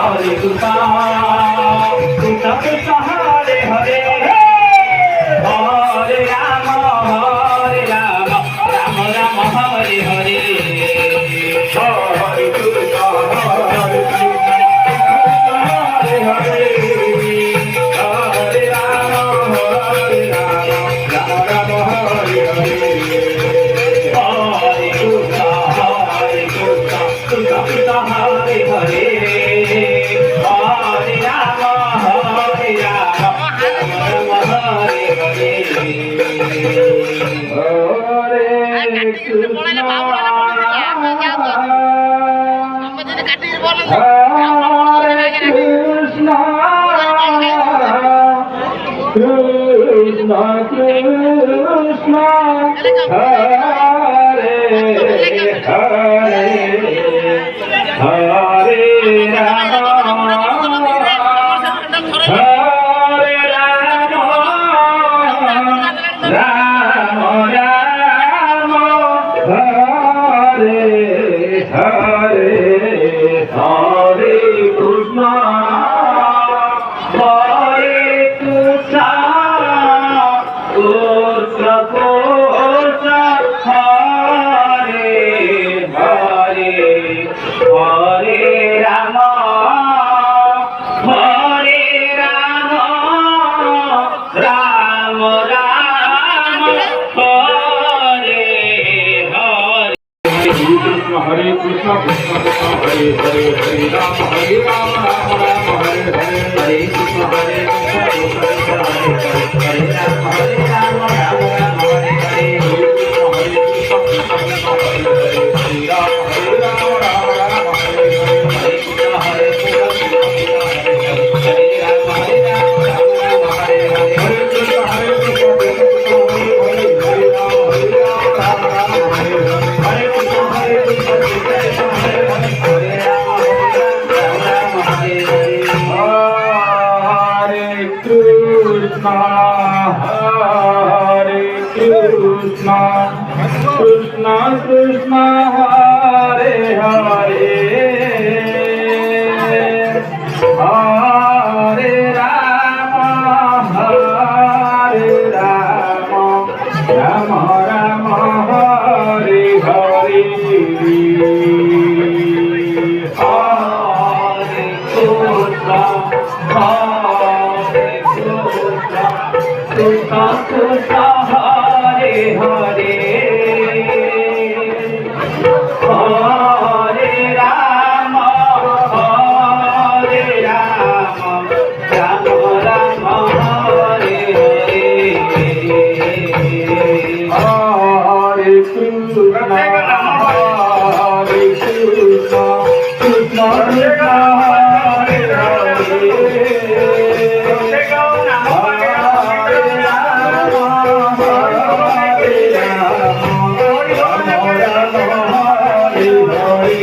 Hare Krishna Krishna Krishna Hare Hare Hare Rama Rama Rama Hare Hare Hare Krishna Hare Krishna Hare Hare Hare Rama Rama Rama Hare Hare Hare Krishna Krishna Krishna Hare Hare Hare Rama Krishna Krishna Hare Hare Hare Rama Hare Rama Rama Rama Hare Hare Hare Krishna Hare Krishna Krishna Krishna Hare Hare Hare Rama Hare Rama Rama Rama Hare Hare Hare Krishna Krishna Krishna Hare Hare Hare Rama Hare Rama Rama Rama Hare Hare Hare Krishna Hare Krishna Krishna Krishna Hare Hare Hare Rama Hare Rama Rama Rama Hare Hare Hare Krishna Hare Krishna Krishna Krishna Hare Hare Hare Rama Hare Rama Rama Rama Hare Hare Hare Krishna Hare Krishna Krishna Krishna Hare Hare Hare Rama Hare Rama Rama Rama Hare Hare Hare Krishna Hare Krishna Krishna Krishna Hare Hare Hare Rama Hare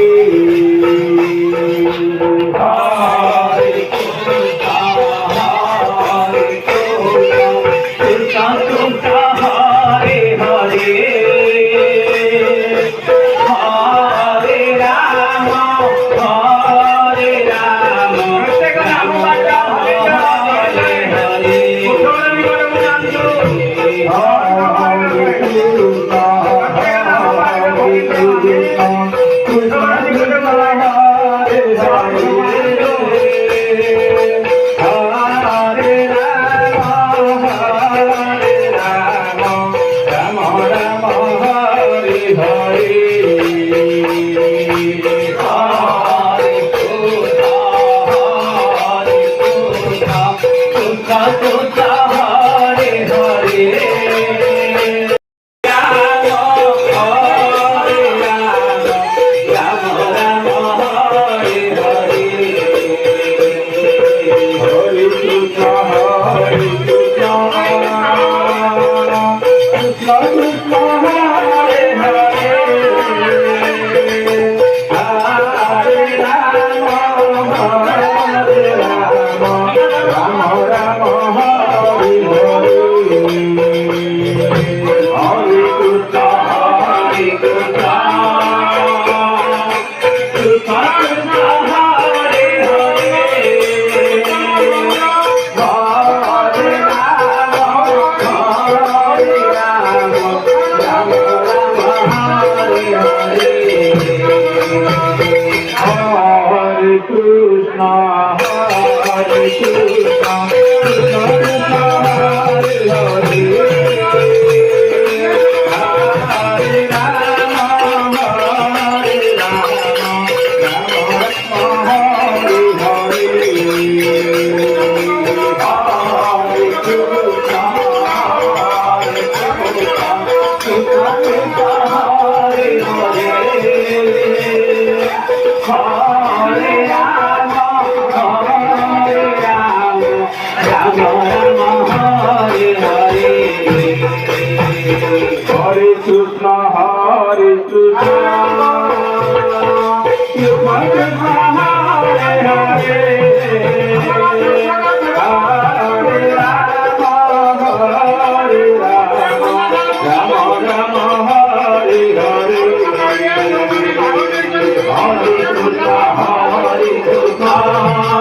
Rama Rama Rama Hare Hare Hare Krishna Hare Krishna Krishna Krishna Hare Hare Hare Rama Hare Rama Rama Rama Hare Hare Hare Krishna Hare Krishna Krishna Krishna Hare Hare Hare Rama Rama Rama Hare Hare Hare Krishna Krishna Krishna Hare Hare Hare Rama Rama Rama Hare Hare Hare Krishna Hare Krishna Krishna Krishna Hare Hare Rama Rama Krishna, Hare Krishna, Krishna Krishna, Hare Hare, Hare Rama, Hare Rama, Rama Rama, Hare Hare, Hare Krishna, Hare Krishna, Krishna Krishna, Hare Hare, Hare Rama, Hare Rama, Rama Rama, Hare Hare, Hare Krishna, Hare Krishna, Krishna Krishna, Hare Hare, Hare Rama, Hare Rama, Rama Rama, Hare Hare, Hare Krishna, Hare Krishna, Hare Rama, Hare Rama, Rama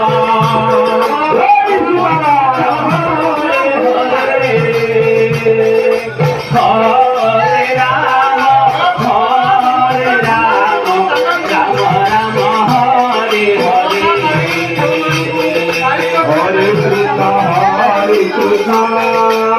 Rama, Hare Hare, Hare Krishna, Hare Krishna.